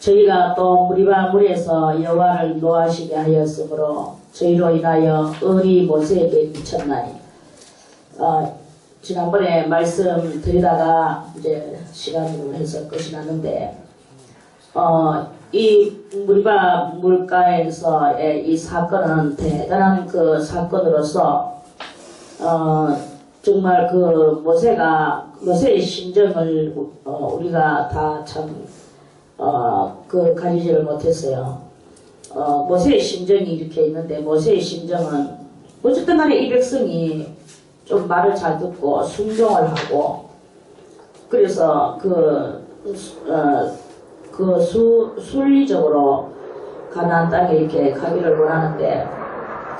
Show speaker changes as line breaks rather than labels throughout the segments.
저희가 또 무리바 물에서 여호와를 노하시게 하였으므로 저희로 인하여 을이 모세에게 미쳤나니. 지난번에 말씀 드리다가 이제 시간으로 해서 끝이 났는데, 이 무리바 물가에서의 이 사건은 대단한 그 사건으로서, 정말 그 모세의 심정을 우리가 다 참, 가지지를 못했어요. 모세의 심정이 이렇게 있는데, 모세의 심정은 어쨌든 간에 이 백성이 좀 말을 잘 듣고 순종을 하고, 그래서 순리적으로 가나안 땅에 이렇게 가기를 원하는데,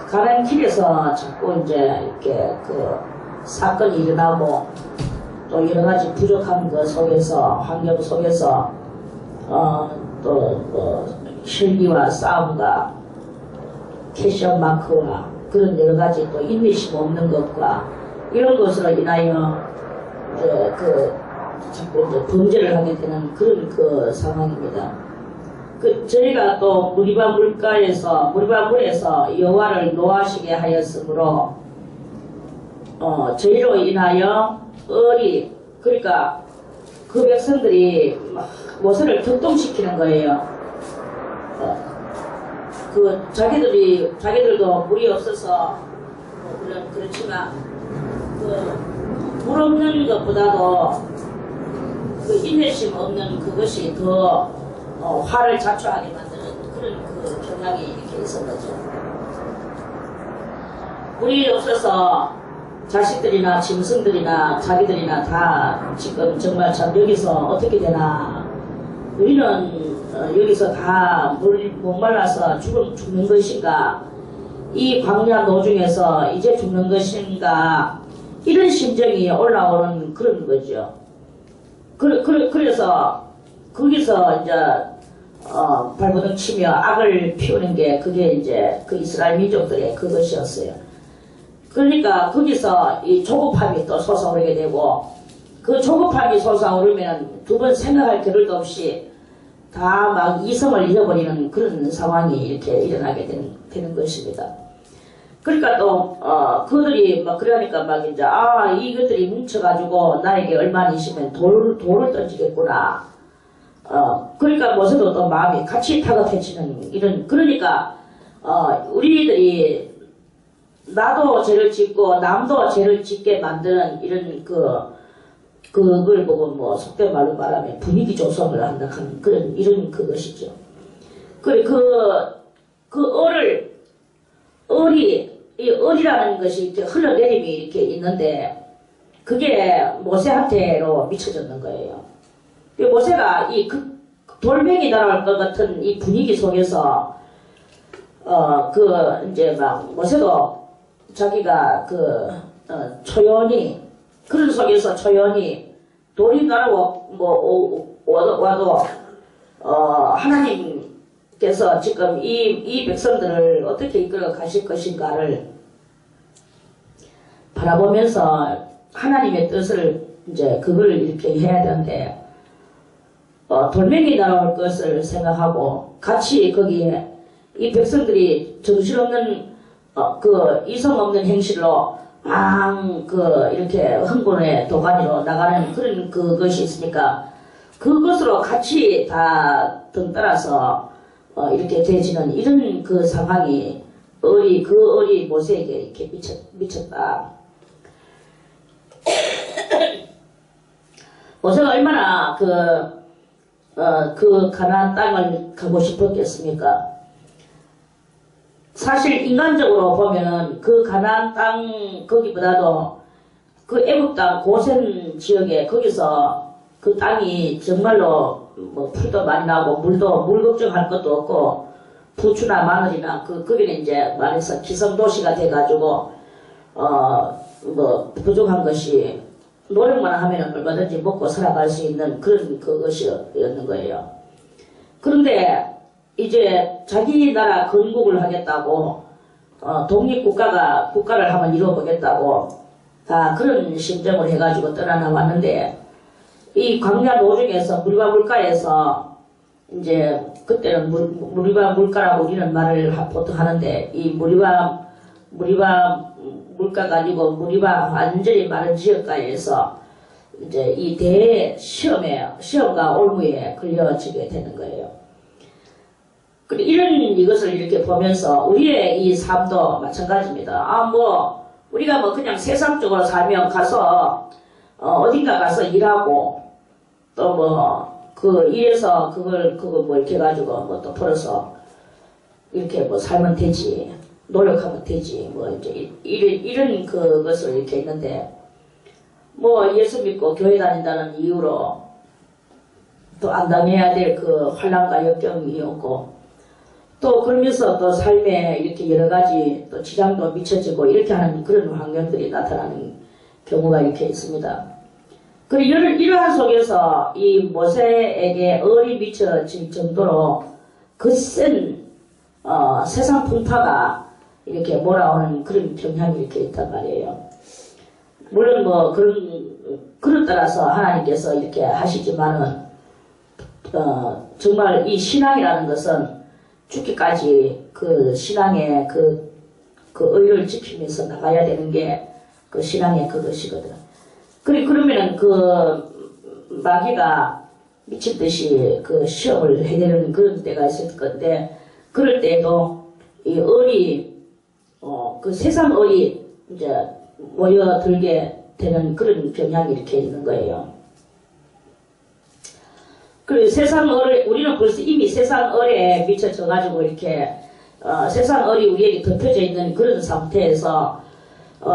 가는 길에서 자꾸 이제 이렇게 사건이 일어나고, 또 여러 가지 부족한 것 속에서, 환경 속에서, 실기와 싸움과 캐션 마크와 그런 여러 가지 또 인내심 없는 것과 이런 것으로 인하여 자꾸 이제 범죄를 하게 되는 그런 상황입니다. 저희가 또 무리바 물에서 여호와를 노하시게 하였으므로, 저희로 인하여 을이, 그러니까 그 백성들이 모세를 격동시키는 거예요. 자기들도 물이 없어서, 그렇지만, 물 없는 것보다도 인내심 없는 그것이 더, 화를 자초하게 만드는 그런 경향이 이렇게 있었던 거죠. 물이 없어서 자식들이나 짐승들이나 자기들이나 다 지금 정말 참 여기서 어떻게 되나, 우리는 여기서 다 목말라서 죽는 것인가, 이 광야 노중에서 이제 죽는 것인가, 이런 심정이 올라오는 그런 거죠. 그래서 거기서 이제 발버둥 치며 악을 피우는 게 그게 이제 그 이스라엘 민족들의 그것이었어요. 그러니까 거기서 이 조급함이 또 솟아오르게 되고, 그 조급함이 솟아오르면 두 번 생각할 겨를도 없이 다 막 이성을 잃어버리는 그런 상황이 이렇게 일어나게 되는 것입니다. 그러니까 또 그들이 막 그러니까 막 이제 이것들이 뭉쳐가지고 나에게 얼마나 있으면 돌을 던지겠구나. 그러니까 모세도 또 마음이 같이 타격해지는 이런, 그러니까 우리들이 나도 죄를 짓고 남도 죄를 짓게 만드는 이런 그걸 보고 뭐 속된 말로 말하면 분위기 조성을 한다는 그런 이런 그것이죠. 이 을이라는 것이 이제 흘러내림이 이렇게 있는데, 그게 모세한테로 미쳐졌는 거예요. 모세가 돌멩이 날아올 것 같은 이 분위기 속에서 이제 막 모세도 자기가 초연히, 그런 속에서 초연히 돌이 날아와도 하나님께서 지금 이 백성들을 어떻게 이끌어 가실 것인가를 바라보면서 하나님의 뜻을 이제 그걸 이렇게 해야 되는데, 돌멩이 날아올 것을 생각하고 같이 거기에 이 백성들이 정신없는 이성 없는 행실로 이렇게 흥분의 도가니로 나가는 그런 그것이 있으니까, 그것으로 같이 다 등따라서 이렇게 되지는 이런 그 상황이 을이 모세에게 이렇게 미쳤다. 모세가 얼마나 가나안 땅을 가고 싶었겠습니까? 사실 인간적으로 보면은 그 가나안 땅 거기보다도 그 애국 땅 고센 지역에 거기서 그 땅이 정말로 뭐 풀도 많이 나고 물 걱정할 것도 없고 부추나 마늘이나 거기는 이제 말해서 기성도시가 돼가지고 뭐 부족한 것이 노력만 하면 얼마든지 먹고 살아갈 수 있는 그런 그것이었는 거예요. 그런데 이제 자기 나라 건국을 하겠다고 국가를 한번 이루어보겠다고 다 그런 심정을 해가지고 떠나나왔는데, 이 광야 노중에서 물과 물가에서 이제 그때는 무리바 물가라고 우리는 말을 보통 하는데 이 무리바 물가가 아니고 무리바 완전히 마른 지역가에서 이제 이 대 시험과 올무에 걸려지게 되는 거예요. 그리고 이것을 이렇게 보면서 우리의 이 삶도 마찬가지입니다. 우리가 그냥 세상적으로 살면 가서 어딘가 가서 일하고 또 일해서 그걸 이렇게 해가지고 또 벌어서 이렇게 살면 되지, 노력하면 되지, 이제 이런 그것을 이렇게 있는데, 예수 믿고 교회 다닌다는 이유로 또 안 당해야 될 그 환난과 역경이 없고, 또 그러면서 또 삶에 이렇게 여러 가지 또 지장도 미쳐지고 이렇게 하는 그런 환경들이 나타나는 경우가 이렇게 있습니다. 그리고 이러한 속에서 이 모세에게 얼이 미쳐질 정도로 거센 세상 풍파가 이렇게 몰아오는 그런 경향이 이렇게 있단 말이에요. 물론 그런 따라서 하나님께서 이렇게 하시지만은 정말 이 신앙이라는 것은 죽기까지 그 신앙의 그 의를 지키면서 나가야 되는 게 그 신앙의 그것이거든. 그러면은 그 마귀가 미친 듯이 그 시험을 해내는 그런 때가 있을 건데, 그럴 때에도 이 얼이 그 세상 얼이 이제 모여들게 되는 그런 경향이 이렇게 있는 거예요. 그리고 세상 얼을 우리는 벌써 이미 세상 얼에 미쳐져가지고 이렇게 세상 얼이 우리에게 덮여져 있는 그런 상태에서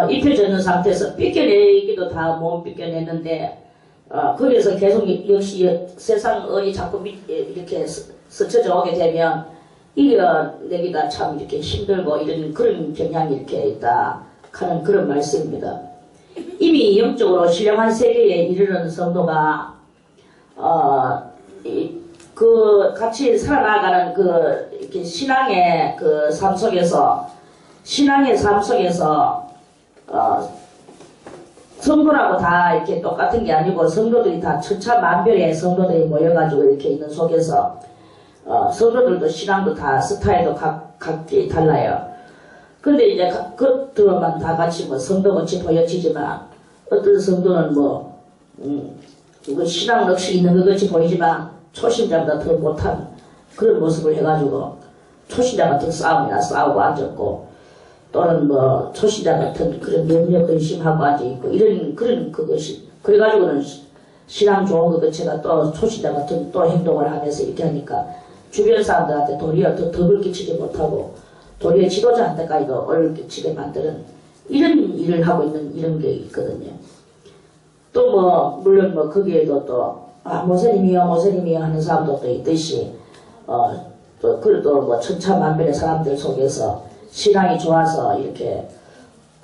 입혀져 있는 상태에서 삐껴내기도 다 못 삐껴내는데 거기에서 계속 역시 세상 얼이 자꾸 이렇게 스쳐져 오게 되면 이겨내기가 참 이렇게 힘들고 이런 그런 경향이 이렇게 있다 하는 그런 말씀입니다. 이미 영적으로 신령한 세계에 이르는 성도가 같이 살아나가는 이렇게 신앙의 그 삶 속에서 성도라고 다 이렇게 똑같은 게 아니고 성도들이 다 천차만별의 성도들이 모여가지고 이렇게 있는 속에서 성도들도 신앙도 다 스타일도 각기 달라요. 근데 이제 그들만 다 같이 성도같이 보여지지만 어떤 성도는 신앙 역시 있는 것 같이 보이지만 초신자보다 더 못한 그런 모습을 해가지고 초신자 같은 싸움이나 싸우고 앉았고, 또는 초신자 같은 그런 능력 의심하고 앉아있고 이런 그런 그것이 그래가지고는 신앙 좋은 것 자체가 또 초신자 같은 또 행동을 하면서 이렇게 하니까 주변 사람들한테 도리어 더 덕을 끼치지 못하고 도리어 지도자한테까지도 얼을 끼치게 만드는 이런 일을 하고 있는 이런 게 있거든요. 또 물론 거기에도 또 모세님이요 하는 사람도 또 있듯이 또 그래도 천차만별의 사람들 속에서 신앙이 좋아서 이렇게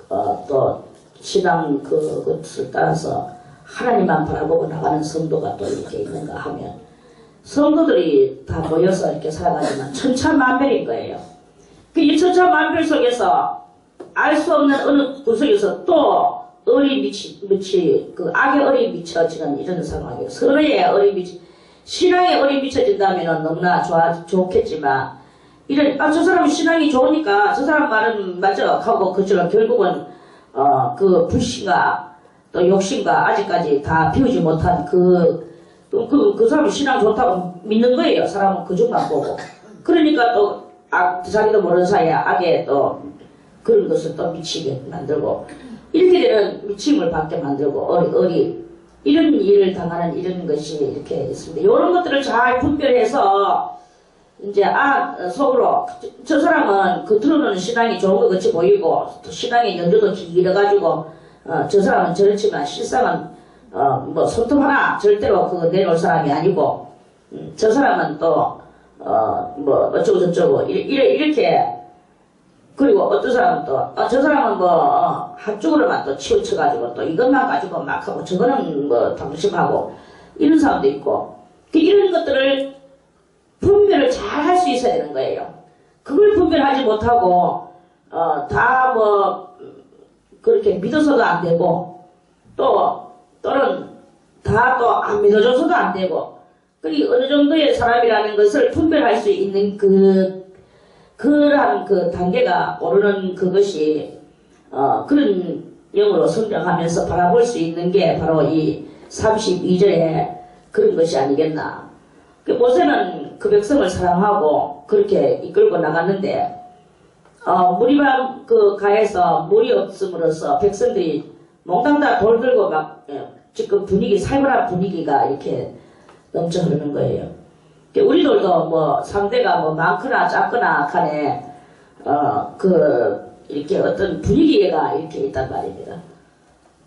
또 신앙 그것을 따라서 하나님만 바라보고 나가는 성도가 또 이렇게 있는가 하면 성도들이 다 모여서 이렇게 살아가지만 천차만별인 거예요. 이 천차만별 속에서 알 수 없는 어느 구석에서 또 악의 얼이 미쳐지는 이런 상황이에요. 서로의 얼이 신앙의 얼이 미쳐진다면 너무나 좋겠지만, 저 사람은 신앙이 좋으니까 저 사람 말은 맞아 하고 그처럼 결국은 그 불신과 또 욕심과 아직까지 다 비우지 못한 그 사람은 신앙 좋다고 믿는 거예요. 사람은 그중만 보고. 그러니까 또 자기도 모르는 사이에 악에 또 그런 것을 또 미치게 만들고, 이렇게 되는 미침을 받게 만들고 이런 일을 당하는 이런 것이 이렇게 있습니다. 이런 것들을 잘 분별해서 이제 속으로 저 사람은 겉으로는 신앙이 좋은 것 같이 보이고 또 신앙의 연조도 길어가지고 저 사람은 저렇지만 실상은 손톱 하나 절대로 그거 내놓을 사람이 아니고 저 사람은 또 어쩌고 저쩌고 이렇게. 그리고 어떤 사람은 또 저 사람은 한쪽으로만 또 치우쳐가지고 또 이것만 가지고 막 하고 저거는 방심하고 이런 사람도 있고, 이런 것들을 분별을 잘 할 수 있어야 되는 거예요. 그걸 분별하지 못하고 다 그렇게 믿어서도 안 되고 또는 다 또 안 믿어줘서도 안 되고 그리고 어느 정도의 사람이라는 것을 분별할 수 있는 그러한 그 단계가 오르는 그것이, 그런 영으로 성장하면서 바라볼 수 있는 게 바로 이 32절에 그런 것이 아니겠나. 모세는 그 백성을 사랑하고 그렇게 이끌고 나갔는데, 무리방 그 가에서 물이 없음으로써 백성들이 몽땅 다 돌 들고 막, 지금 분위기, 살벌한 분위기가 이렇게 넘쳐 흐르는 거예요. 우리들도 뭐 상대가 뭐 많거나 작거나 간에, 이렇게 어떤 분위기가 이렇게 있단 말입니다.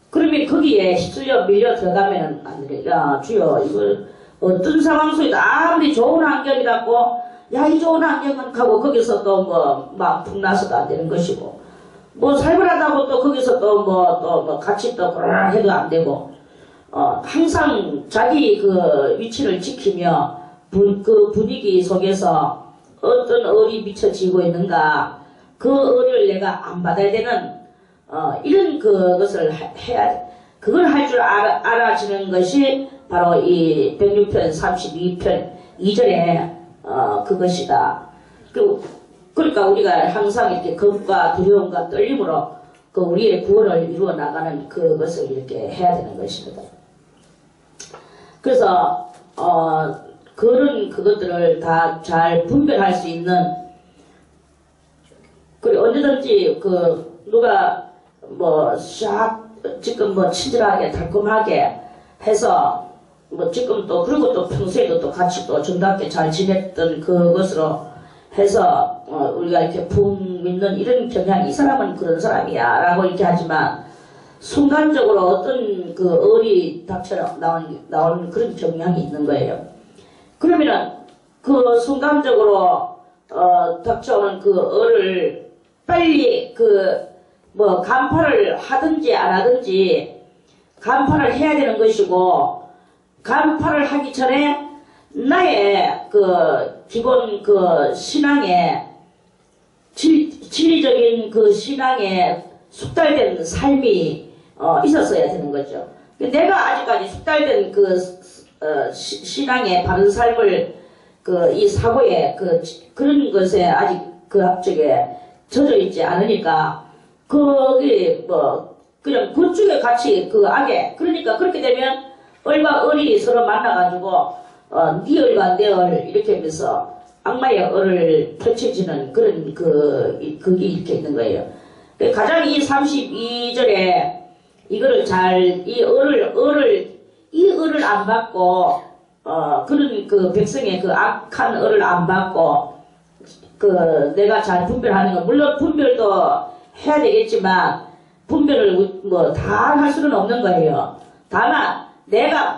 그러면 거기에 휩쓸려 밀려 들어가면은 안 돼. 야, 주여, 이걸 어떤 상황 속에도 아무리 좋은 환경이라고, 야, 이 좋은 환경은 하고 거기서 또 뭐, 막 풍나서도 안 되는 것이고, 뭐 살벌하다고 또 거기서 또 같이 또 그러나 해도 안 되고, 항상 자기 그 위치를 지키며 그 분위기 속에서 어떤 을이 미쳐지고 있는가, 그 을을 내가 안 받아야 되는, 이런 그것을 해야, 그걸 할 줄 알아지는 것이 바로 이 106편 32편 2절에 그것이다. 그러니까 우리가 항상 이렇게 겁과 두려움과 떨림으로 그 우리의 구원을 이루어 나가는 그것을 이렇게 해야 되는 것입니다. 그래서 그런 그것들을 다 잘 분별할 수 있는, 그리고 언제든지 누가 지금 친절하게 달콤하게 해서 지금 또 그리고 또 평소에도 또 같이 또 정답게 잘 지냈던 그것으로 해서 우리가 이렇게 품 믿는 이런 경향이, 이 사람은 그런 사람이야 라고 이렇게 하지만 순간적으로 어떤 그 을이 닥쳐 나오는 그런 경향이 있는 거예요. 그러면은 그 순간적으로 닥쳐오는 그 을을 빨리 간파를 하든지 안 하든지 간파를 해야 되는 것이고, 간파를 하기 전에 나의 기본 신앙의 진리적인 신앙에 숙달된 삶이 있었어야 되는 거죠. 내가 아직까지 숙달된 신앙의 바른 삶을 이 사고에 그런 것에 아직 앞쪽에 젖어 있지 않으니까 그냥 그쪽에 같이 악에, 그러니까 그렇게 되면 을과 을이 서로 만나가지고 네 을과 내 을 이렇게 하면서 악마의 을을 펼쳐지는 그런 그게 이렇게 있는 거예요. 가장 이 32절에 이거를 이 을을 안 받고 그런 백성의 악한 을을 안 받고 내가 잘 분별하는 건, 물론 분별도 해야 되겠지만 분별을 다 할 수는 없는 거예요. 다만 내가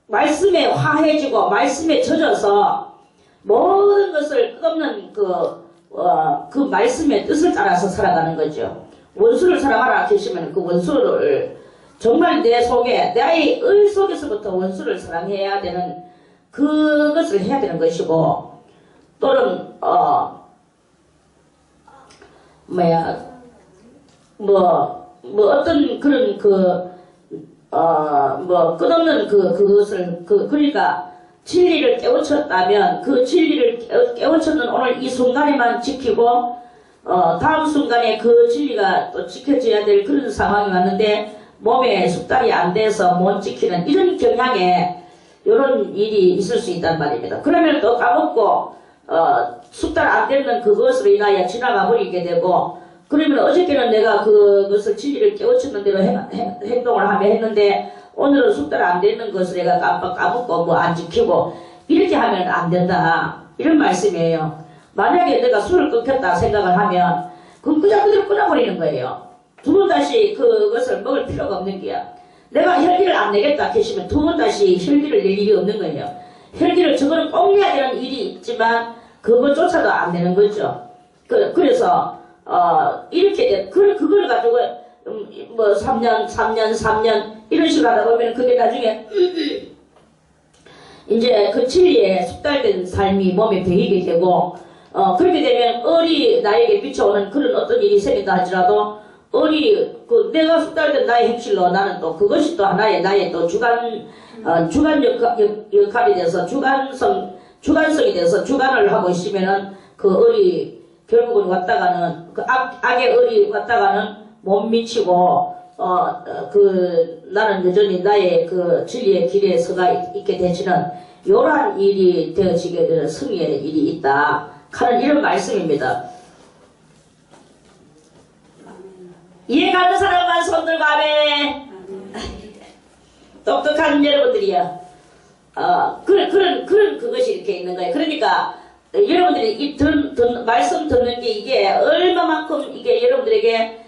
말씀에 화해지고 말씀에 젖어서 모든 것을 끝없는 그 말씀의 뜻을 따라서 살아가는 거죠. 원수를 사랑하라 계시면 그 원수를 정말 내 속에, 나의 을 속에서부터 원수를 사랑해야 되는 그것을 해야 되는 것이고, 또는 어떤 그런 끝없는 그것을 그러니까 진리를 깨우쳤다면 그 진리를 깨우쳤는 오늘 이 순간에만 지키고 다음 순간에 그 진리가 또 지켜져야 될 그런 상황이 왔는데 몸에 숙달이 안 돼서 못 지키는 이런 경향에 이런 일이 있을 수 있단 말입니다. 그러면 또 까먹고 숙달 안 되는 그것으로 인하여 지나가 버리게 되고, 그러면 어저께는 내가 그것을 진리를 깨우쳤는 대로 행동을 하며 했는데 오늘은 숙달 안 되는 것을 내가 까먹고 안 지키고 이렇게 하면 안 된다, 이런 말씀이에요. 만약에 내가 술을 끊겠다 생각을 하면 그럼 그대로 끊어버리는 거예요. 두 번 다시 그것을 먹을 필요가 없는 게야. 내가 혈기를 안 내겠다 계시면 두 번 다시 혈기를 낼 일이 없는 거예요. 혈기를 저거는 꼭 내야 되는 일이 있지만 그것조차도 안 되는 거죠. 그래서 이렇게 그걸 가지고 3년 이런 식으로 하다 보면 그게 나중에 이제 그 진리에 숙달된 삶이 몸에 배이게 되고, 그렇게 되면 을이 나에게 비춰오는 그런 어떤 일이 생긴다 할지라도 내가 숙달된 나의 행실로 나는 또 그것이 또 하나의 나의 또 주간 역할이 돼서 주관성이 돼서 주관을 하고 있으면은 그 을이 결국은 왔다가는 그 악의 을이 왔다가는 못 미치고 나는 여전히 나의 그 진리의 길에 서가 있게 되지는 요러한 일이 되어지게 되는 승리의 일이 있다 하는 이런 말씀입니다. 이해가는 사람만 손들고 아멘. 똑똑한 여러분들이야. 그런 그것이 이렇게 있는 거예요. 그러니까 여러분들이 이 말씀 듣는 게 이게 얼마만큼 이게 여러분들에게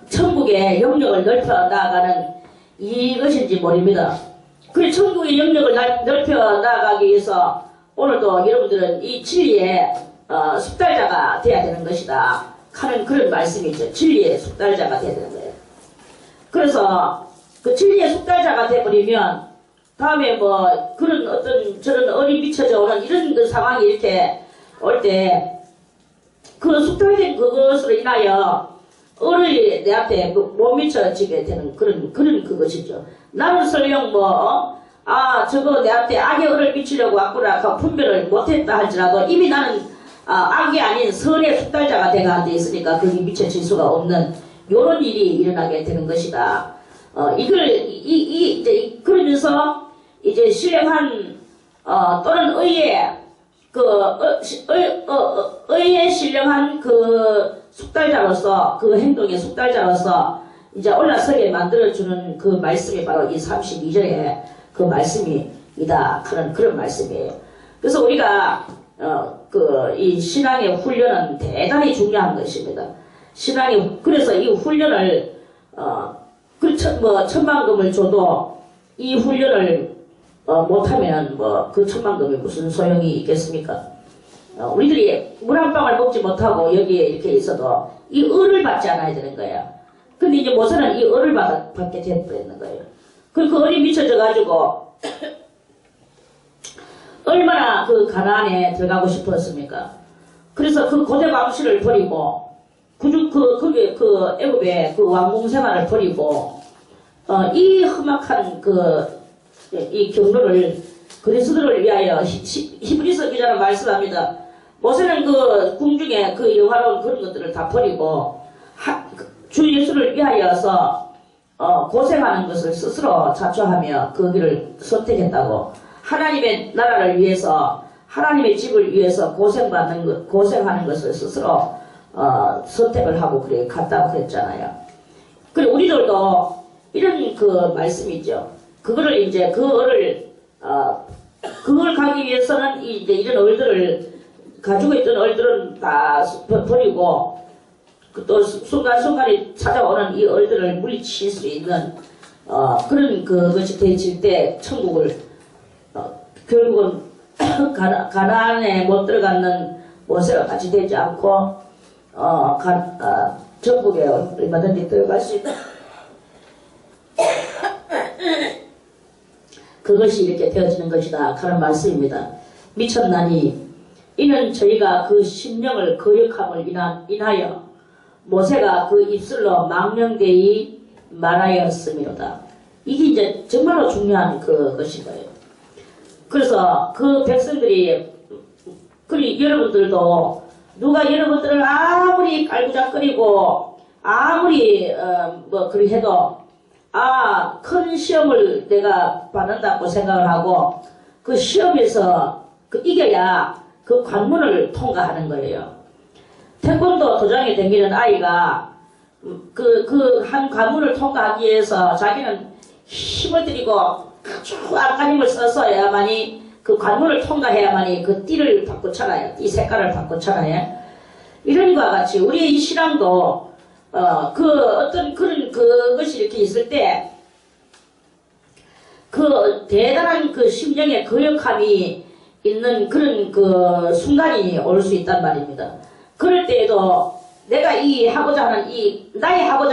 천국의 영역을 넓혀 나가는 이것인지 모릅니다. 그 천국의 영역을 넓혀 나가기 위해서 오늘도 여러분들은 이 진리의 숙달자가 돼야 되는 것이다 하는 그런 말씀이죠. 진리의 숙달자가 돼야 되는 거예요. 그래서 그 진리의 숙달자가 돼버리면 다음에 뭐 그런 어떤 저런 얼이 미쳐져 오는 이런 그 상황이 이렇게 올 때 그 숙달된 그것으로 인하여 얼이 내 앞에 못 미쳐지게 되는 그런 그것이죠. 나는 설령 저거 내 앞에 악의 얼을 미치려고 왔구나 하고 분별을 못했다 할지라도 이미 나는 악이 아닌 선의 숙달자가 돼가 안 돼 있으니까 거기 미쳐질 수가 없는 요런 일이 일어나게 되는 것이다. 이제 그러면서 이제 신령한 또는 의에 신령한 그 숙달자로서 그 행동의 숙달자로서 이제 올라서게 만들어주는 그 말씀이 바로 이 32절의 그 말씀이다 하는 그런 말씀이에요. 그래서 우리가 이 신앙의 훈련은 대단히 중요한 것입니다. 그래서 이 훈련을 천만금을 줘도 이 훈련을 못하면 그 천만금이 무슨 소용이 있겠습니까? 우리들이 물 한 방울 먹지 못하고 여기에 이렇게 있어도 이 을을 받지 않아야 되는 거예요. 근데 이제 모세는 이 을을 받게 되는 거예요. 그 을이 미쳐져 가지고 얼마나 그 가나안에 들어가고 싶었습니까? 그래서 그 고대 왕실을 버리고 거기에 그 애굽의 그 왕궁 생활을 버리고 이 험악한 이 경로를 그리스도를 위하여 히브리서 기자는 말씀합니다. 모세는 그 궁중에 그 영화로운 그런 것들을 다 버리고 주 예수를 위하여서 고생하는 것을 스스로 자초하며 그 길을 선택했다고. 하나님의 나라를 위해서 하나님의 집을 위해서 고생하는 것을 스스로 선택을 하고 그래 갔다고 그랬잖아요. 그리고 우리들도 이런 그 말씀이죠. 그거를 이제 그걸 가기 위해서는 이제 이런 얼들을 가지고 있던 얼들은 다 버리고 또 순간순간에 찾아오는 이 얼들을 물리칠 수 있는 그런 그것이 되어질 때 천국을 결국은 가나안에 못 들어가는 모세와 같이 되지 않고 전국에 얼마든지 들어갈 수 있다. 그것이 이렇게 되어지는 것이다 하는 말씀입니다. 미쳤나니 이는 저희가 그 심령을 거역함을 인하여 모세가 그 입술로 망령되이 말하였음이로다. 이게 이제 정말로 중요한 그것인 거예요. 그래서 그 백성들이 여러분들도 누가 여러분들을 아무리 깔구작거리고 아무리 그리 해도 큰 시험을 내가 받는다고 생각을 하고 그 시험에서 이겨야 그 관문을 통과하는 거예요. 태권도 도장에 다니는 아이가 한 관문을 통과하기 위해서 자기는 힘을 들이고 아주 악한 힘을 써서야만이 그 관문을 통과해야만이 그 띠를 바꾸잖아요. 띠 색깔을 바꾸잖아요. 이런 것과 같이 우리의 이 신앙도 어떤 그런 그것이 이렇게 있을 때 그 대단한 그 심령의 거역함이 있는 그런 그 순간이 올 수 있단 말입니다. 그럴 때에도 내가 나의 하고자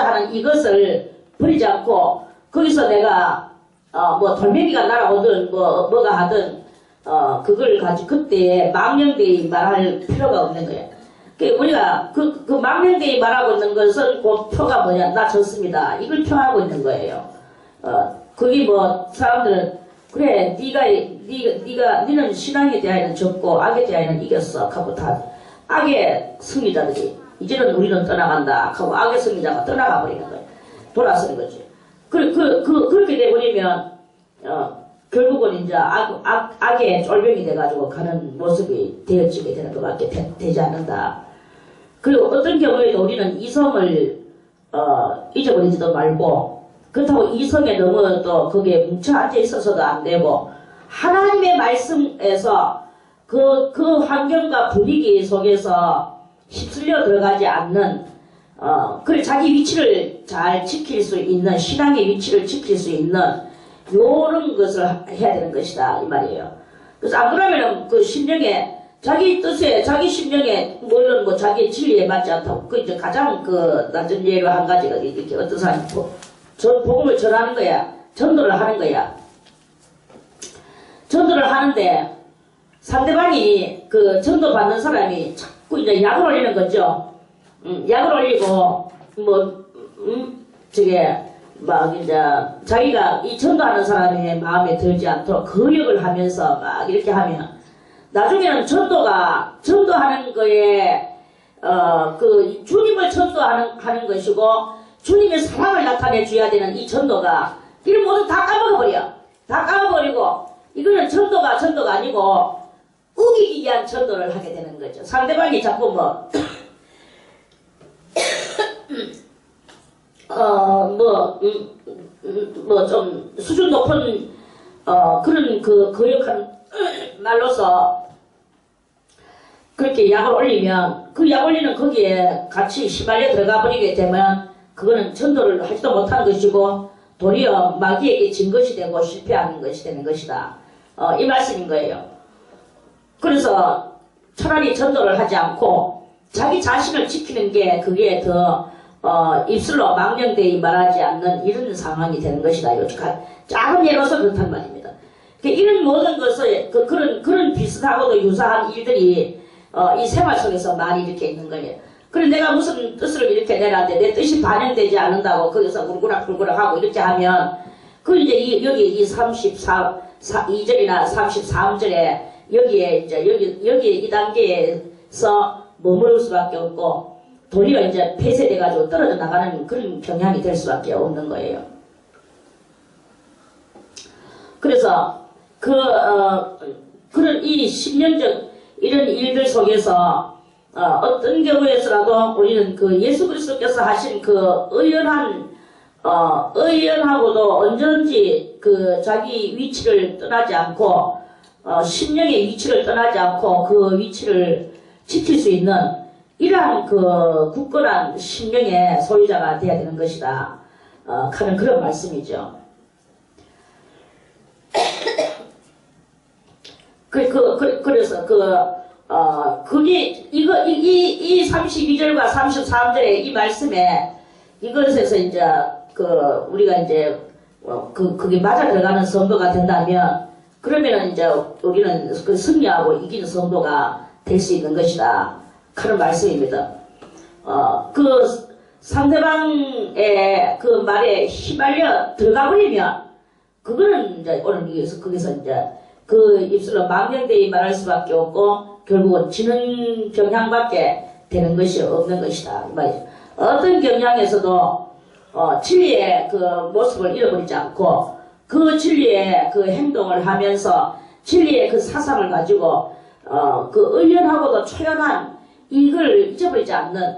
하는 이것을 버리지 않고 거기서 내가 돌멩이가 날아오든 뭐가 하든 그걸 가지고 그때 망령되이 말할 필요가 없는 거예요. 우리가 그 망명대에 말하고 있는 것은 그 표가 뭐냐? 나 졌습니다. 이걸 표하고 있는 거예요. 그게 뭐 사람들은 그래 니는 신앙에 대하여는 졌고 악에 대하여는 이겼어 하고 다 악의 승리자들이 이제는 우리는 떠나간다 하고 악의 승리자가 떠나가 버리는 거예요. 돌아서는 거지. 그렇게 돼버리면 결국은 이제 악의 쫄병이 돼가지고 가는 모습이 되어지게 되는 것밖에 되지 않는다. 그리고 어떤 경우에도 우리는 이성을 잊어버리지도 말고 그렇다고 이성에 너무 또 거기에 뭉쳐 앉아 있어서도 안 되고 하나님의 말씀에서 그 환경과 분위기 속에서 휩쓸려 들어가지 않는 그래 자기 위치를 잘 지킬 수 있는 신앙의 위치를 지킬 수 있는 요런 것을 해야 되는 것이다 이 말이에요. 그래서 안 그러면은 그 심령에 자기 뜻에 자기 심령에 물론 뭐 자기 진리에 맞지 않다고 그 이제 가장 그 낮은 예로 한 가지가 이렇게 어떤 사람이 복음을 전하는 거야. 전도를 하는 거야. 전도를 하는데 상대방이 그 전도 받는 사람이 자꾸 이제 약을 올리는 거죠. 약을 올리고 저게 막 이제 자기가 이 전도하는 사람의 마음에 들지 않도록 거역을 하면서 막 이렇게 하면 나중에는 전도하는 거에 그 주님을 전도하는 것이고 주님의 사랑을 나타내 줘야 되는 이 전도가 이런 모두 다 까먹어버려. 다 까먹어버리고 이거는 전도가 아니고 우기기 위한 전도를 하게 되는 거죠. 상대방이 자꾸 좀 수준 높은 그런 그 거역한 말로서 그렇게 약을 올리면 그 약 올리는 거기에 같이 휘말려 들어가 버리게 되면 그거는 전도를 하지도 못한 것이고 도리어 마귀에게 진 것이 되고 실패하는 것이 되는 것이다. 이 말씀인 거예요. 그래서 차라리 전도를 하지 않고 자기 자신을 지키는 게 그게 더 입술로 망령되이 말하지 않는 이런 상황이 되는 것이다. 작은 예로서 그렇단 말입니다. 이런 모든 것을 그런 비슷하고도 유사한 일들이 이 생활 속에서 많이 이렇게 있는 거예요. 그래 내가 무슨 뜻을 이렇게 내놨는데 내 뜻이 반영되지 않는다고 거기서 울그락불그락 하고 이렇게 하면 그 이제 여기 이 2절이나 33절에 여기에 이제 여기 이 단계에서 머무를 수밖에 없고 도리어 이제 폐쇄돼가지고 떨어져 나가는 그런 경향이 될 수밖에 없는 거예요. 그래서 그런 이 10년적 이런 일들 속에서 어떤 경우에서라도 우리는 그 예수 그리스도께서 하신 그 의연하고도 언제든지 그 자기 위치를 떠나지 않고 심령의 위치를 떠나지 않고 그 위치를 지킬 수 있는 이러한 그 굳건한 심령의 소유자가 되어야 되는 것이다 하는 그런 말씀이죠. 그래서 그게 이 32절과 33절의 이 말씀에 이것에서 이제 우리가 이제 그게 맞아 들어가는 성도가 된다면 그러면은 이제 우리는 그 승리하고 이기는 성도가 될 수 있는 것이다 하는 말씀입니다. 그 상대방의 그 말에 휘말려 들어가 버리면 그거는 이제 오늘 거기서 이제 그 입술로 망령되이 말할 수밖에 없고 결국은 지는 경향밖에 되는 것이 없는 것이다. 어떤 경향에서도 진리의 그 모습을 잃어버리지 않고 그 진리의 그 행동을 하면서 진리의 그 사상을 가지고 그 의연하고도 초연한 이걸 잊어버리지 않는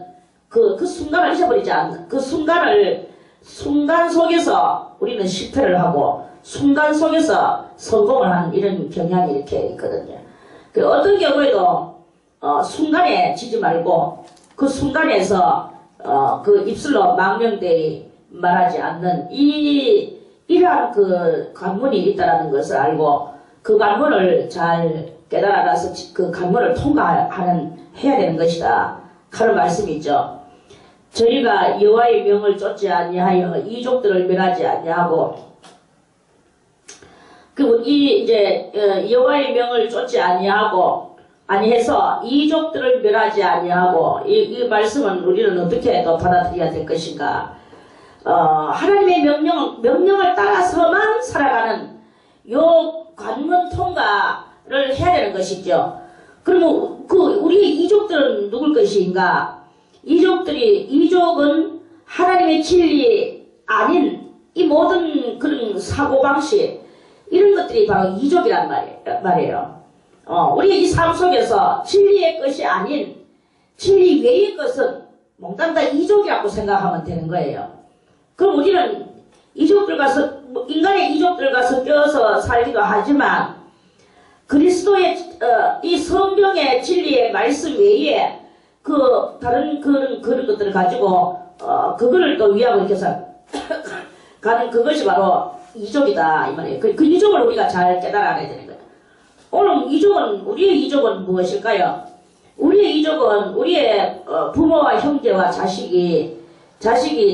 그 순간을 잊어버리지 않는 그 순간 속에서 우리는 실패를 하고 순간 속에서 성공을 하는 이런 경향이 이렇게 있거든요. 어떤 경우에도 순간에 지지 말고 그 순간에서 그 입술로 망령되이 말하지 않는 이러한 그 관문이 있다는 것을 알고 그 관문을 잘 깨달아가서 그 관문을 해야 되는 것이다 하는 말씀이죠. 저희가 여호와의 명을 쫓지 아니하여 이족들을 멸하지 아니하고 그리고 이제 여호와의 명을 쫓지 아니하고 아니해서 이족들을 멸하지 아니하고 이 말씀은 우리는 어떻게 또 받아들여야 될 것인가? 하나님의 명령을 따라서만 살아가는 요 관문 통과를 해야 되는 것이죠. 그러면 우리의 이족들은 누굴 것인가? 이족은 하나님의 진리 아닌 이 모든 그런 사고방식, 이런 것들이 바로 이족이란 말이에요. 우리의 이 삶 속에서 진리의 것이 아닌 진리 외의 것은 몽땅 다 이족이라고 생각하면 되는 거예요. 그럼 우리는 인간의 이족들과 섞여서 살기도 하지만 그리스도의 이 성경의 진리의 말씀 외에 다른 그런 것들을 가지고 그거를 또 위하고 이렇게 가는 그것이 바로 이족이다 이 말이에요. 그 이족을 우리가 잘 깨달아야 되는 거예요. 오늘 우리의 이족은 무엇일까요? 우리의 이족은 우리의 부모와 형제와 자식이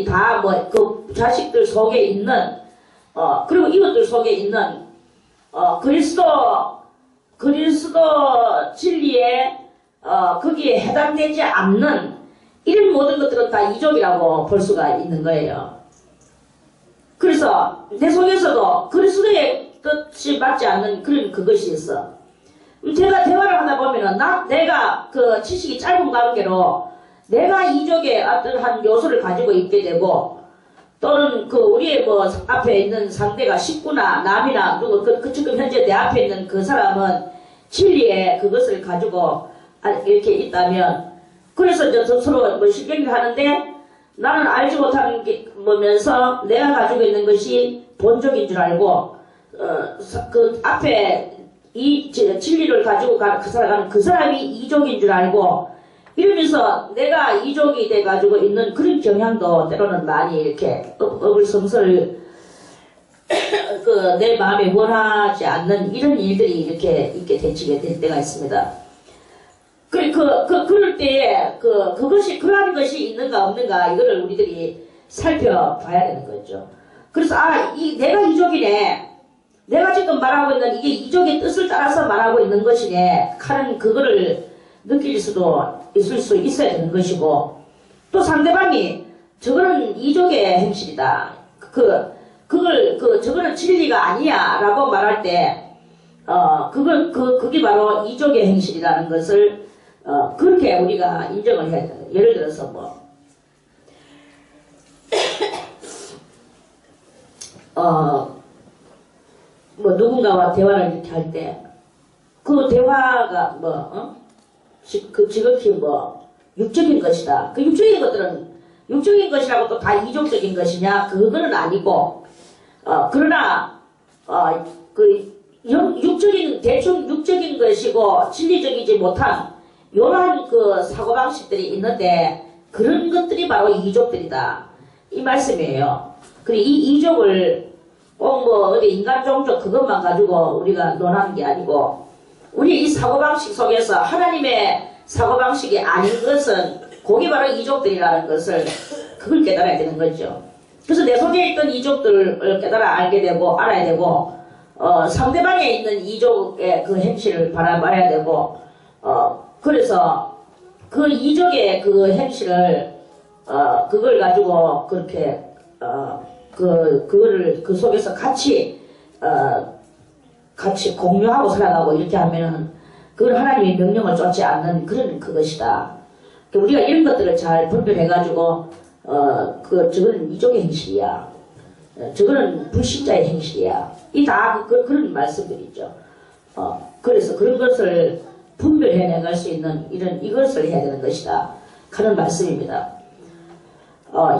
다 그 자식들 속에 있는 그리고 이웃들 속에 있는 그리스도 진리에 거기에 해당되지 않는 이런 모든 것들은 다 이족이라고 볼 수가 있는 거예요. 그래서 내 속에서도 그리스도의 뜻이 맞지 않는 그것이 있어. 제가 대화를 하다 보면은 내가 그 지식이 짧은 관계로 내가 이족의 어떠한 요소를 가지고 있게 되고, 또는 우리의 앞에 있는 상대가 식구나 남이나 누구 지금 현재 내 앞에 있는 그 사람은 진리의 그것을 가지고 이렇게 있다면, 그래서 이제 서로 실경을 하는데 나는 알지 못하는 게 뭐면서 내가 가지고 있는 것이 본적인 줄 알고 그 앞에 이 진리를 가지고 살아가는 그 사람이 이족인 줄 알고 이러면서 내가 이족이 돼가지고 있는 그런 경향도 때로는 많이 이렇게 어불성설 내 마음에 원하지 않는 이런 일들이 이렇게 있게 될 때가 있습니다. 그럴 때에 그러한 것이 있는가 없는가 이거를 우리들이 살펴봐야 되는 거죠. 그래서 내가 이족이네. 내가 지금 말하고 있는 이게 이족의 뜻을 따라서 말하고 있는 것이네 하는 그거를 느낄 수도 있을 수 있어야 되는 것이고, 또 상대방이 저거는 이족의 행실이다. 저거는 진리가 아니야 라고 말할 때 그게 바로 이족의 행실이라는 것을 그렇게 우리가 인정을 해야 돼요. 예를 들어서 누군가와 대화를 이렇게 할 때, 그 대화가 지극히 육적인 것이다. 그 육적인 것들은, 육적인 것이라고 또 다 이족적인 것이냐? 그거는 아니고, 그러나, 대충 육적인 것이고, 진리적이지 못한, 요러한 사고방식들이 있는데, 그런 것들이 바로 이족들이다. 이 말씀이에요. 그리고 이 이족을 꼭 어디 인간 종족 그것만 가지고 우리가 논하는 게 아니고, 우리 이 사고방식 속에서 하나님의 사고방식이 아닌 것은 그게 바로 이족들이라는 것을 그걸 깨달아야 되는 거죠. 그래서 내 속에 있던 이족들을 알게 되고 알아야 되고, 상대방에 있는 이족의 그 행실을 바라봐야 되고, 그래서 그 이족의 그 행실을 그걸 가지고 그렇게 그거를 그 속에서 같이 공유하고 살아가고 이렇게 하면은 그건 하나님의 명령을 쫓지 않는 그런 그것이다. 우리가 이런 것들을 잘 분별해가지고 저거는 이족의 행실이야. 저거는 불신자의 행실이야. 그런 말씀들이죠. 그래서 그런 것을 분별해내갈 수 있는 이것을 해야 되는 것이다 하는 말씀입니다.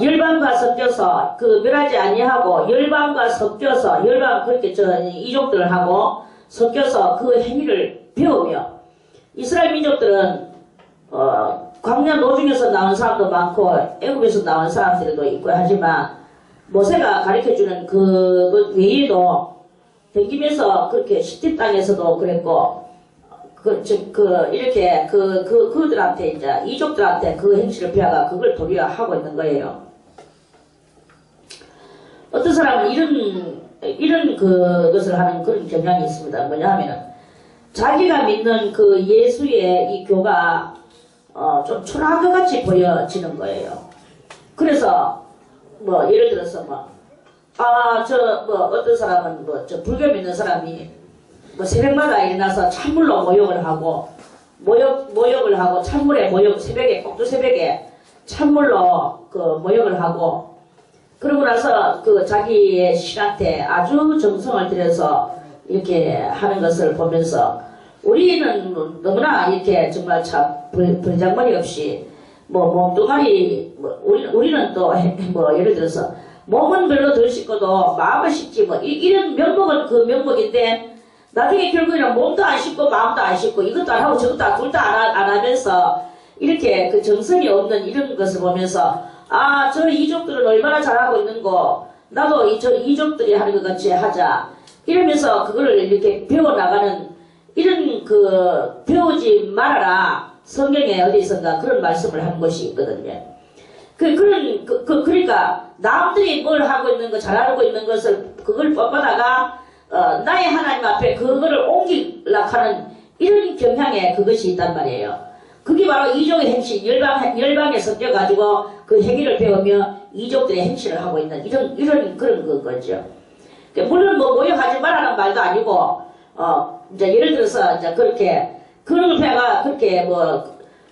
열방과 섞여서 멸하지 아니하고 열방과 섞여서 그렇게 이족들하고 섞여서 그 행위를 배우며, 이스라엘 민족들은 광야 노중에서 나온 사람도 많고 애굽에서 나온 사람들도 있고 하지만, 모세가 가르쳐주는 그 외에도 댕기면서 그렇게 시티 땅에서도 그랬고, 이렇게 그들한테 이제 이족들한테 그 행실을 배워가 그걸 도리어 하고 있는 거예요. 어떤 사람은 이런 그것을 하는 그런 경향이 있습니다. 뭐냐 하면은, 자기가 믿는 그 예수의 이 교가 좀 초라한 것 같이 보여지는 거예요. 그래서 뭐 예를 들어서 뭐 어떤 사람은 저 불교 믿는 사람이 뭐 새벽마다 일어나서 찬물로 모욕을 하고 모욕을 하고 찬물에 새벽에 꼭두 새벽에 찬물로 그 모욕을 하고 그러고 나서 그 자기의 신한테 아주 정성을 들여서 이렇게 하는 것을 보면서 우리는 너무나 이렇게 정말 참 번장머리 없이 뭐 몸뚱아리 우리는 또 뭐 예를 들어서 몸은 별로 덜 씻고도 마음을 씻지 뭐 이런 명목은 그 명목인데 나중에 결국에는 몸도 안 씻고 마음도 안 씻고 이것도 안 하고 저것도 둘 다 안 하면서 이렇게 그 정성이 없는 이런 것을 보면서 저 이족들은 얼마나 잘하고 있는 거 나도 저 이족들이 하는 것 같이 하자 이러면서 그거를 이렇게 배워나가는 이런 그 배우지 말아라 성경에 어디선가 그런 말씀을 한 것이 있거든요. 그러니까 남들이 뭘 하고 있는 거 잘하고 있는 것을 그걸 뻗어다가 나의 하나님 앞에 그거를 옮기려고 하는 이런 경향에 그것이 있단 말이에요. 그게 바로 이족의 행실, 열방에 섞여가지고 그 행위를 배우며 이족들의 행실을 하고 있는 이런 그런 거죠. 물론 뭐 모욕하지 말라는 말도 아니고, 이제 예를 들어서 이제 그렇게, 그런 회가 그렇게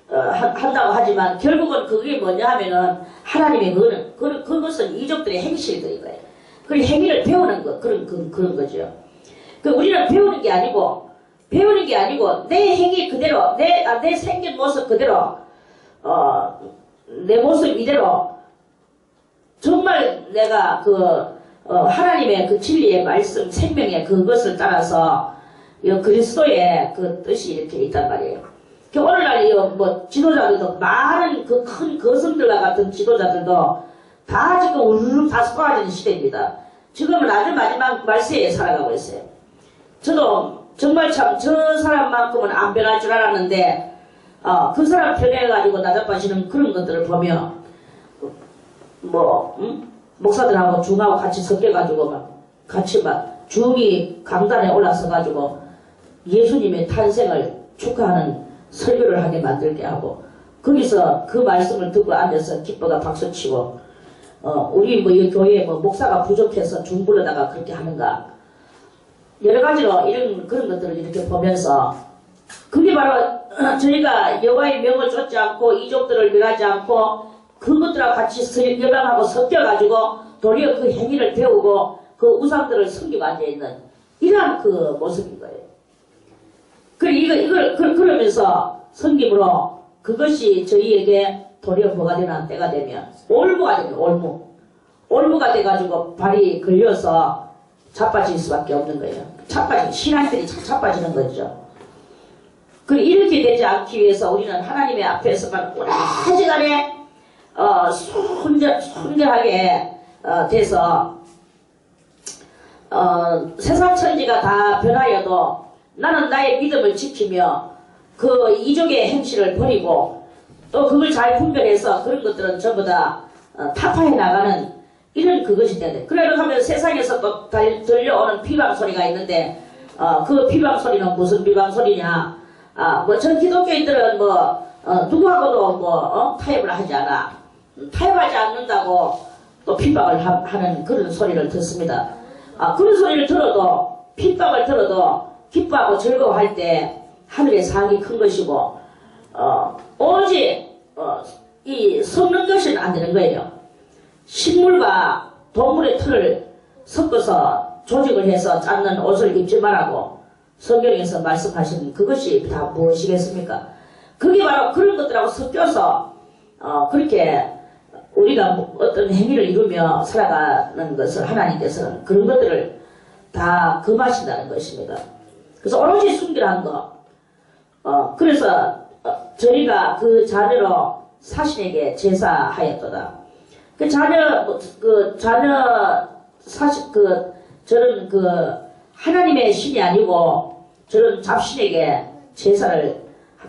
한다고 하지만 결국은 그게 뭐냐 하면은 하나님의 그것은 이족들의 행실들인 거예요. 그 행위를 배우는 거, 그런 거죠. 우리는 배우는 게 아니고 내 행위 그대로, 내 생긴 모습 그대로, 내 모습 이대로, 정말 내가 하나님의 그 진리의 말씀, 생명의 그것을 따라서, 그리스도의 그 뜻이 이렇게 있단 말이에요. 오늘날 지도자들도 많은 그 큰 거성들과 같은 지도자들도 다 지금 우르르 다 쏟아지는 시대입니다. 지금은 아주 마지막 말세에 살아가고 있어요. 저도 정말 참 저 사람만큼은 안 변할 줄 알았는데 그 사람 변해가지고 나자빠지는 그런 것들을 보며 목사들하고 중하고 같이 섞여가지고 같이 중이 강단에 올라서가지고 예수님의 탄생을 축하하는 설교를 하게 만들게 하고 거기서 그 말씀을 듣고 앉아서 기뻐가 박수치고 우리 이 교회에 목사가 부족해서 중 불러다가 그렇게 하는가 여러 가지로 그런 것들을 이렇게 보면서 그게 바로 저희가 여호와의 명을 쫓지 않고 이족들을 멸하지 않고 그것들하고 같이 열방하고 섞여가지고 도리어 그 행위를 배우고 그 우상들을 섬기고 앉아있는 이러한 그 모습인 거예요. 그러면서 섬김으로 그것이 저희에게 도리어 뭐가 되나 때가 되면 올무가 되면 올무가 돼가지고 발이 걸려서 자빠질 수밖에 없는 거예요. 신앙들이 자빠지는 거죠. 이렇게 되지 않기 위해서 우리는 하나님의 앞에서만 오래지간에 순결하게 돼서 세상 천지가 다 변하여도 나는 나의 믿음을 지키며 그 이족의 행실을 버리고 또 그걸 잘 분별해서 그런 것들은 전부 다 타파해 나가는 이런 그것이 돼야 돼. 그러려고 하면 세상에서 또 들려오는 비방 소리가 있는데 그 비방 소리는 무슨 비방 소리냐? 전 기독교인들은 누구하고도 타협을 하지 않아. 타협하지 않는다고 또 핍박을 하는 그런 소리를 듣습니다. 그런 소리를 들어도 핍박을 들어도 기뻐하고 즐거워할 때 하늘의 상이 큰 것이고 오직 이 섞는 것은 안 되는 거예요. 식물과 동물의 털을 섞어서 조직을 해서 짰는 옷을 입지 말라고 성경에서 말씀하신 그것이 다 무엇이겠습니까? 그게 바로 그런 것들하고 섞여서 그렇게 우리가 어떤 행위를 이루며 살아가는 것을 하나님께서는 그런 것들을 다 금하신다는 것입니다. 그래서 오로지 순결한 거. 그래서 저희가 그 자녀로 사신에게 제사하였도다. 저는 하나님의 신이 아니고 저는 잡신에게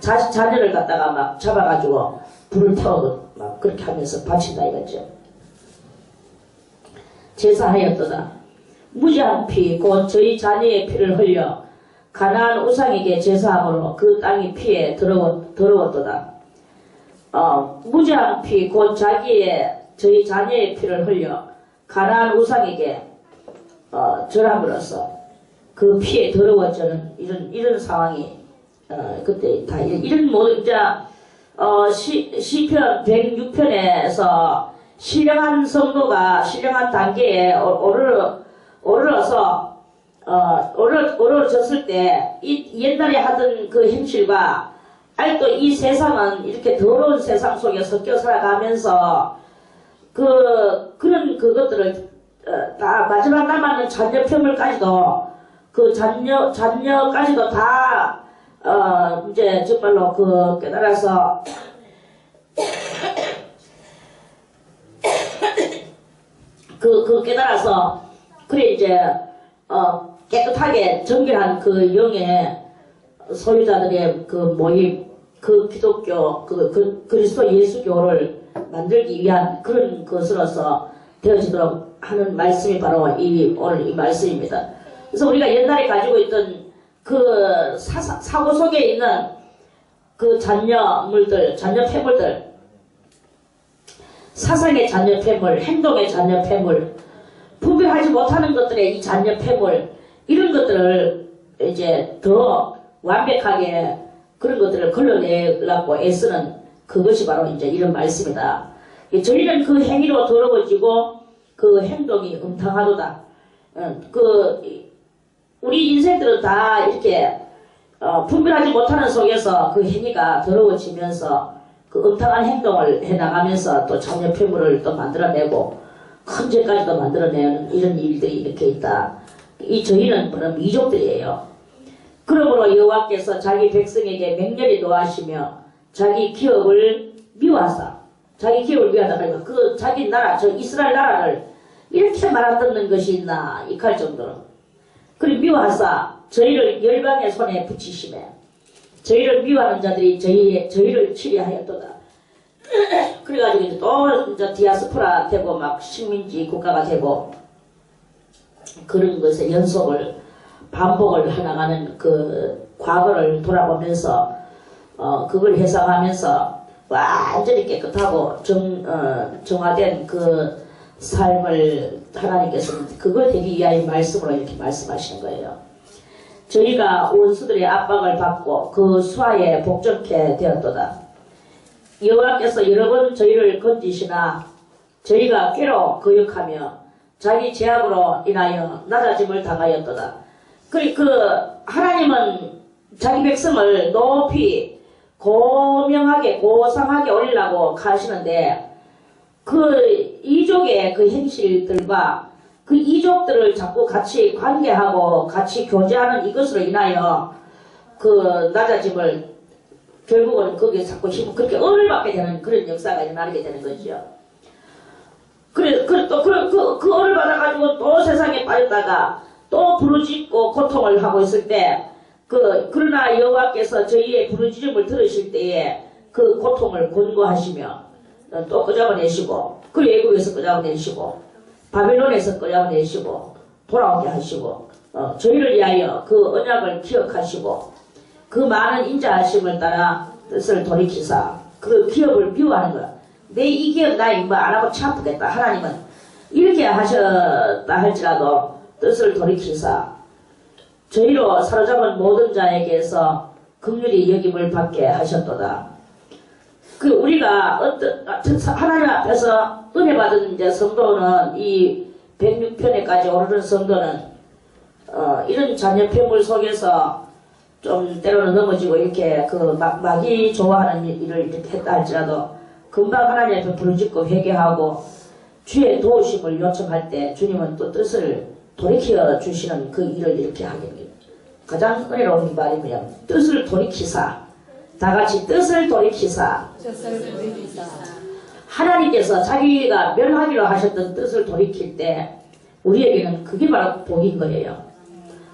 자녀를 갖다가 막 잡아가지고 불을 태우고 막 그렇게 하면서 바친다 이거죠. 제사하였도다. 무지한 피, 곧 저희 자녀의 피를 흘려 가나안 우상에게 제사함으로 그 땅이 피에 더러웠도다. 무죄한 피 곧 저희 자녀의 피를 흘려 가나안 우상에게 절함으로써 그 피에 더러워지는 이런 상황이 그때 다 이런 모든 시편 106편에서 신령한 성도가 신령한 단계에 오르러졌을 때 옛날에 하던 그 행실과 아직도 이 세상은 이렇게 더러운 세상 속에 섞여 살아가면서 그런 그것들을 다 마지막 남아있는 잔여 폐물까지도 그 잔여까지도 다 이제 정말로 깨달아서 깨달아서 그래 이제 깨끗하게 정결한 그 영의 소유자들의 그 모임, 그 기독교, 그리스도 예수교를 만들기 위한 그런 것으로서 되어지도록 하는 말씀이 바로 오늘 이 말씀입니다. 그래서 우리가 옛날에 가지고 있던 그 사고 속에 있는 그 잔여물들, 잔여폐물들, 사상의 잔여폐물, 행동의 잔여폐물, 분별하지 못하는 것들의 이 잔여폐물, 이런 것들을 이제 더 완벽하게 그런 것들을 걸러내려고 애쓰는 그것이 바로 이제 이런 말씀이다. 저희는 그 행위로 더러워지고 그 행동이 음탕하도다. 우리 인생들은 다 이렇게 분별하지 못하는 속에서 그 행위가 더러워지면서 그 음탕한 행동을 해나가면서 또 잔여 폐물을 또 만들어내고 큰 죄까지도 만들어내는 이런 일들이 이렇게 있다. 저희는 그럼 이족들이에요. 그러므로 여호와께서 자기 백성에게 맹렬히 노하시며 자기 기업을 미워하사 자기 기업을 미워하다 그러니까 그 자기 나라 저 이스라엘 나라를 이렇게 말아듣는 것이 있나 이할 정도로 그리고 미워하사 저희를 열방의 손에 붙이시매 저희를 미워하는 자들이 저희를 치리하였도다. 그래가지고 이제 또 이제 디아스포라 되고 막 식민지 국가가 되고 그런 것의 연속을 반복을 해나가는 그 과거를 돌아보면서 그걸 해석하면서 완전히 깨끗하고 정화된 그 삶을 하나님께서 그걸 되기 위하여 말씀으로 이렇게 말씀하시는 거예요. 저희가 원수들의 압박을 받고 그 수하에 복종케 되었도다. 여호와께서 여러 번 저희를 건지시나 저희가 꾀로 거역하며 자기 죄악으로 인하여 낮아짐을 당하였도다. 그 하나님은 자기 백성을 높이 고명하게 고상하게 올리려고 하시는데 그 이족의 그 행실들과 그 이족들을 자꾸 같이 관계하고 같이 교제하는 이것으로 인하여 그 낮아짐을 결국은 거기에 자꾸 그렇게 은을 받게 되는 그런 역사가 일어나게 되는 거죠. 그래 또 그 은을 받아가지고 또 세상에 빠졌다가 또 부르짖고 고통을 하고 있을 때 그러나 여호와께서 저희의 부르짖음을 들으실 때에 그 고통을 권고하시며 또 끄잡아내시고 그 애국에서 끄잡아내시고 바벨론에서 끄잡아내시고 돌아오게 하시고 저희를 위하여 그 언약을 기억하시고 그 많은 인자하심을 따라 뜻을 돌이키사 그 기업을 미워하는 거야. 내 이 기업 나 이거 안 하고 참 아프겠다. 하나님은 이렇게 하셨다 할지라도 뜻을 돌이키사 저희로 사로잡은 모든 자에게서 긍휼히 여김을 받게 하셨도다. 우리가 하나님 앞에서 은혜 받은 이제 성도는 이 106편에까지 오르는 성도는 이런 잔여 폐물 속에서 좀 때로는 넘어지고 이렇게 마귀 좋아하는 일을 이렇게 했다 할지라도 금방 하나님 앞에 부르짖고 회개하고 주의 도우심을 요청할 때 주님은 또 뜻을 돌이켜 주시는 그 일을 이렇게 하게 됩니다. 가장 은혜로운 말이며 뜻을 돌이키사 다같이 뜻을 돌이키사 하나님께서 자기가 멸하기로 하셨던 뜻을 돌이킬 때 우리에게는 그게 바로 복인 거예요.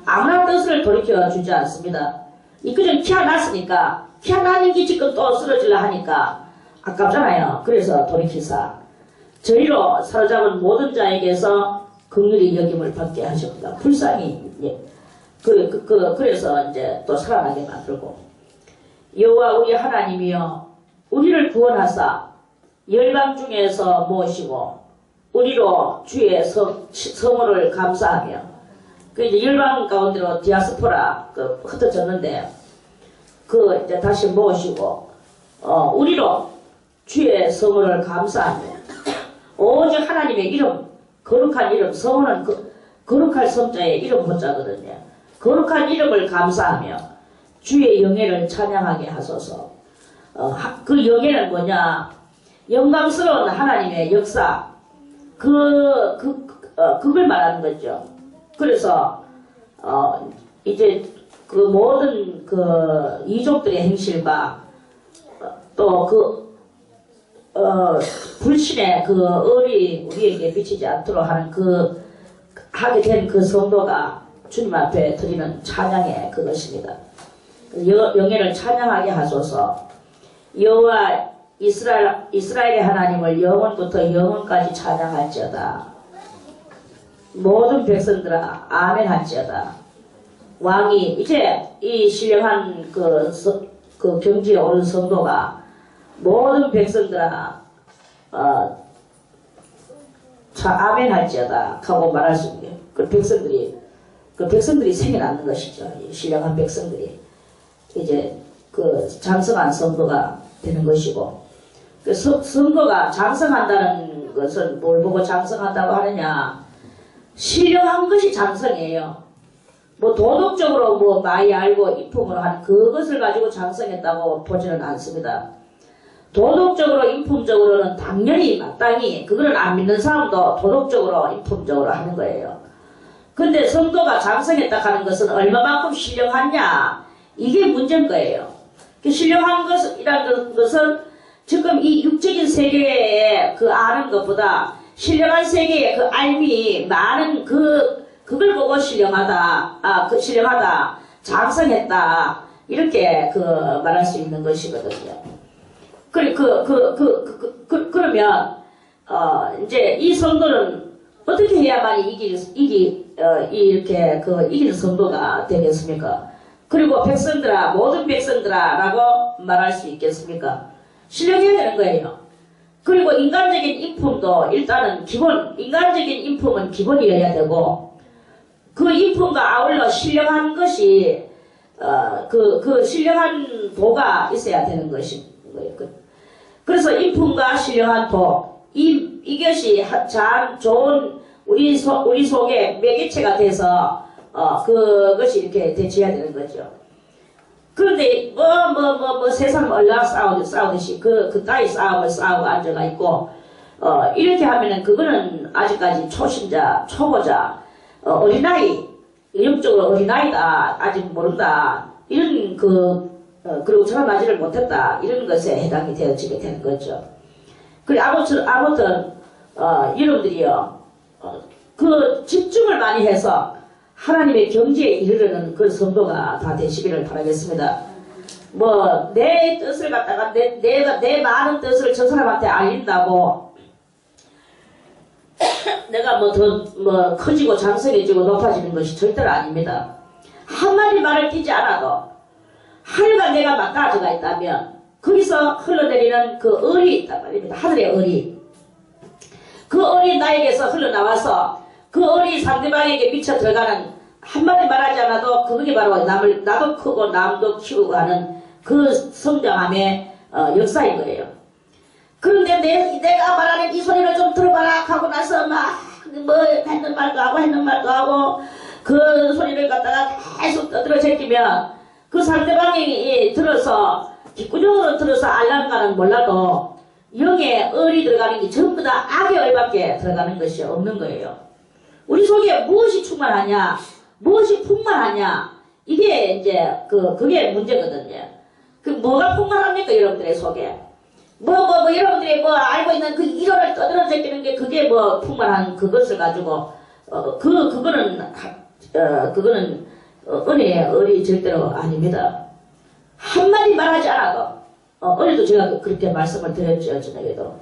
아무나 뜻을 돌이켜 주지 않습니다. 그전 키워놨으니까 키워놨는 게 지금 또 쓰러지려 하니까 아깝잖아요. 그래서 돌이키사 저희로 사로잡은 모든 자에게서 긍휼히 여김을 받게 하셨다. 불쌍히 그래서 이제 또 살아나게 만들고, 여호와 우리 하나님이여 우리를 구원하사 열방 중에서 모시고 우리로 주의 성호를 감사하며, 그 이제 열방 가운데로 디아스포라 흩어졌는데 이제 다시 모시고 우리로 주의 성호를 감사하며, 오직 하나님의 이름, 거룩한 이름, 성호는 거룩할 성자의 이름 호자거든요. 거룩한 이름을 감사하며 주의 영예를 찬양하게 하소서. 그 영예는 뭐냐? 영광스러운 하나님의 역사, 그걸 말하는 거죠. 그래서 이제 그 모든 그 이족들의 행실과 또 불신의 그 을이 우리에게 비치지 않도록 하는 하게 된 그 성도가 주님 앞에 드리는 찬양의 그것입니다. 영예를 찬양하게 하소서. 여호와 이스라엘의 하나님을 영원부터 영원까지 찬양할지어다. 모든 백성들아 아멘 할지어다. 왕이 이제 이 신령한 그 경지에 오른 성도가 모든 백성들아 아멘 할지어다 하고 말할 수 있는 그 백성들이 생겨나는 것이죠. 이 신령한 백성들이 이제 그 장성한 성도가 되는 것이고, 그 성도가 장성한다는 것은 뭘 보고 장성한다고 하느냐? 신령한 것이 장성이에요. 뭐 도덕적으로 뭐 많이 알고 인품으로 하는 그것을 가지고 장성했다고 보지는 않습니다. 도덕적으로 인품적으로는 당연히 마땅히 그거는 안 믿는 사람도 도덕적으로 인품적으로 하는 거예요. 근데 성도가 장성했다 하는 것은 얼마만큼 신령하냐, 이게 문제인 거예요. 신령한 것이라는 것은 지금 이 육적인 세계에 그 아는 것보다 신령한 세계의 그 알미 많은 그걸 보고 신령하다, 신령하다, 장성했다, 이렇게 말할 수 있는 것이거든요. 그러면 이제 이 성도는 어떻게 해야만 이렇게 이기는 성도가 되겠습니까? 그리고 백성들아, 모든 백성들아 라고 말할 수 있겠습니까? 신령해야 되는 거예요. 그리고 인간적인 인품도 일단은 인간적인 인품은 기본이어야 되고, 그 인품과 아울러 신령한 것이, 신령한 도가 있어야 되는 것인 거예요. 그래서 인품과 신령한 도, 이것이 좋은 우리 속에 매개체가 돼서 그것이 이렇게 대치해야 되는 거죠. 그런데 세상 얼라 싸우듯이 따위 싸움을 싸우고 앉아가 있고 이렇게 하면은 그거는 아직까지 초보자, 어린아이, 영적으로 어린아이다, 아직 모른다, 이런 그리고 전화맞이를 못했다, 이런 것에 해당이 되어지게 되는 거죠. 그래, 아무튼 여러분들이요, 그 집중을 많이 해서 하나님의 경지에 이르르는 그 성도가 다 되시기를 바라겠습니다. 뭐 내 뜻을 갖다가 내 많은 뜻을 저 사람한테 알린다고 내가 더 커지고 장성해지고 높아지는 것이 절대로 아닙니다. 한마디 말을 띄지 않아도 하늘과 내가 맞닿아져가 있다면 거기서 흘러내리는 그 을이 있단 말입니다. 하늘의 을이, 그 을이 나에게서 흘러나와서 그 을이 상대방에게 미쳐 들어가는, 한마디 말하지 않아도 그게 바로 나도 크고 남도 키우고 하는 그 성장함의 역사인 거예요. 그런데 내가 말하는 이 소리를 좀 들어봐라 하고 나서 했는 말도 하고 그 소리를 갖다가 계속 떠들어 제끼면 그 상대방이 들어서 뒷구정으로 들어서 알란가는 몰라도 영에 을이 들어가는 게 전부 다 악의 을밖에 들어가는 것이 없는 거예요. 우리 속에 무엇이 충만하냐, 무엇이 풍만하냐, 이게 이제 그게 문제거든요. 뭐가 풍만합니까, 여러분들의 속에? 여러분들이 알고 있는 그 이론을 떠들어 제끼는 게 그게 풍만한 그것을 가지고 그거는 은혜의 을이 절대로 아닙니다. 한마디 말하지 않아도 어제도 제가 그렇게 말씀을 드렸죠. 저녁에도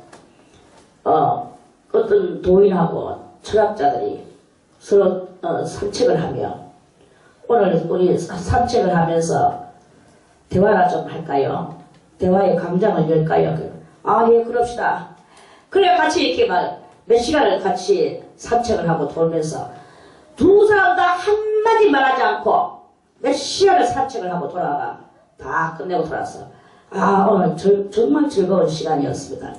어떤 도인하고 철학자들이 서로 산책을 하며 오늘 우리 산책을 하면서 대화나 좀 할까요? 대화의 광장을 열까요? 예, 그럽시다. 그래, 같이 이렇게 몇 시간을 같이 산책을 하고 돌면서 두 사람 다 한마디 말하지 않고 몇 시간을 산책을 하고 돌아가. 다 끝내고 돌아왔어. 오늘 정말 즐거운 시간이었습니다.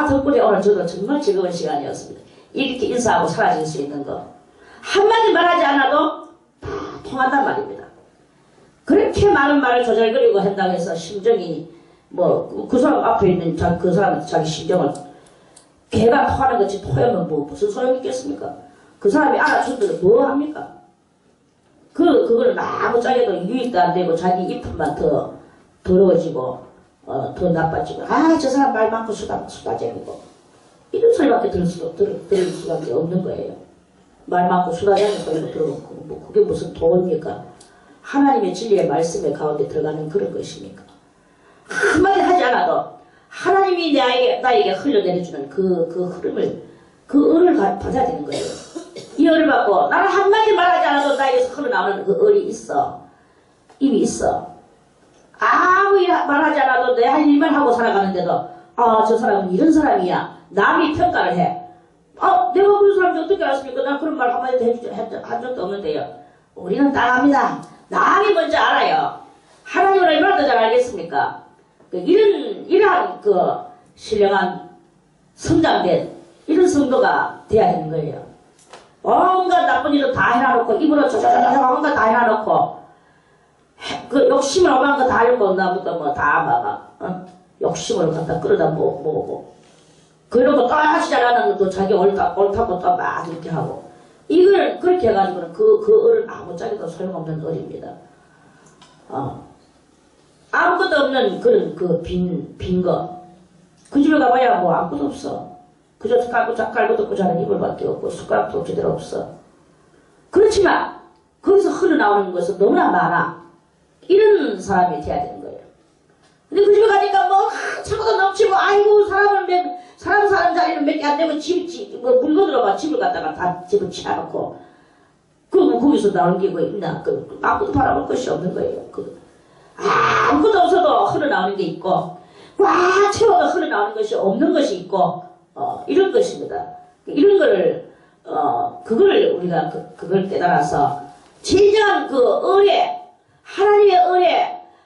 덕분에 오늘 저도 정말 즐거운 시간이었습니다. 이렇게 인사하고 사라질 수 있는 거. 한마디 말하지 않아도 다 통한단 말입니다. 그렇게 많은 말을 조절거리고 한다고 해서 심정이 그 사람 앞에 있는 그 사람한테 자기 심정을 개가 토하는 것이 토하면 무슨 소용이 있겠습니까? 그 사람이 알아준다고 뭐 합니까? 그거를 아무짝에도 유익도 안 되고 자기 이품만 더 더러워지고 더 나빠지고 저 사람 말 많고 수다쟁이고 이런 소리밖에 들을 수밖에 없는 거예요. 말 많고 수다쟁이 소리를 들어놓고 그게 무슨 도입니까? 하나님의 진리의 말씀의 가운데 들어가는 그런 것입니까? 한마디 하지 않아도 하나님이 나에게 흘려내려주는 그 흐름을 그 을을 받아야 되는 거예요. 이 을을 받고 나는 한마디 말하지 않아도 나에게서 흘러나오는 그 을이 있어. 이미 있어. 아무 말하지 않아도 내 할 일만 하고 살아가는데도 저 사람은 이런 사람이야. 남이 평가를 해. 내가 그런 사람인지 어떻게 알았습니까? 난 그런 말 한마디도 한 적도 없는데요. 우리는 다 압니다. 남이 먼저 알아요. 하나님은 얼마나 더 잘 알겠습니까? 이러한 신령한 성장된 이런 성도가 돼야 되는 거예요. 온갖 나쁜 일을 다 해놔놓고 입으로 조조조조 온갖 다 해놔놓고 욕심을 오만 거 다 알고 나부터 욕심을 갖다 끌어다 모으고 그러고 또 하시지 않았는 것도 자기 옳다고 또 막 이렇게 하고 이걸 그렇게 해가지고는 그 을은 아무짝에도 소용없는 을입니다. 아무것도 없는 그런 빈 거. 그 집에 가봐야 아무것도 없어. 그저 깔고 덮고 자는 이불밖에 없고 숟가락도 제대로 없어. 그렇지만 거기서 흘러나오는 것은 너무나 많아. 이런 사람이 돼야 되는 거예요. 근데 그 집에 가니까 차고도 넘치고 아이고 사람 자리는 몇 개 안 되고 물건으로 집을 갖다가 다 집을 치워놓고 거기서 나오는 게 뭐 있나? 아무것도 바라볼 것이 없는 거예요. 아무것도 없어도 흘러나오는 게 있고 꽉 채워도 흘러나오는 것이 없는 것이 있고 이런 것입니다. 이런 거를 그걸 우리가 그걸 깨달아서 진정한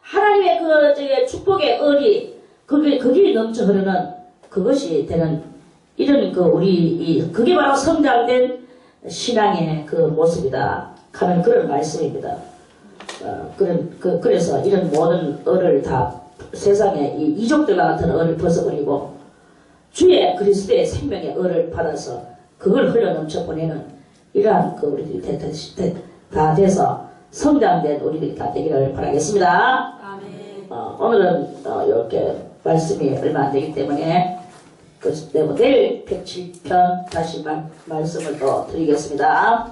하나님의 축복의 을이 그게 넘쳐 흐르는 그것이 되는 이런 그게 바로 성장된 신앙의 그 모습이다 하는 그런 말씀입니다. 그래서 이런 모든 을을 다 세상에 이 이족들과 같은 을을 벗어버리고 주의 그리스도의 생명의 을을 받아서 그걸 흘러넘쳐 보내는 이러한 우리들이 다 돼서 성장된 우리들이 다 되기를 바라겠습니다.
아멘.
오늘은 이렇게 말씀이 얼마 안 되기 때문에 내일 107편 다시 말씀을 또 드리겠습니다.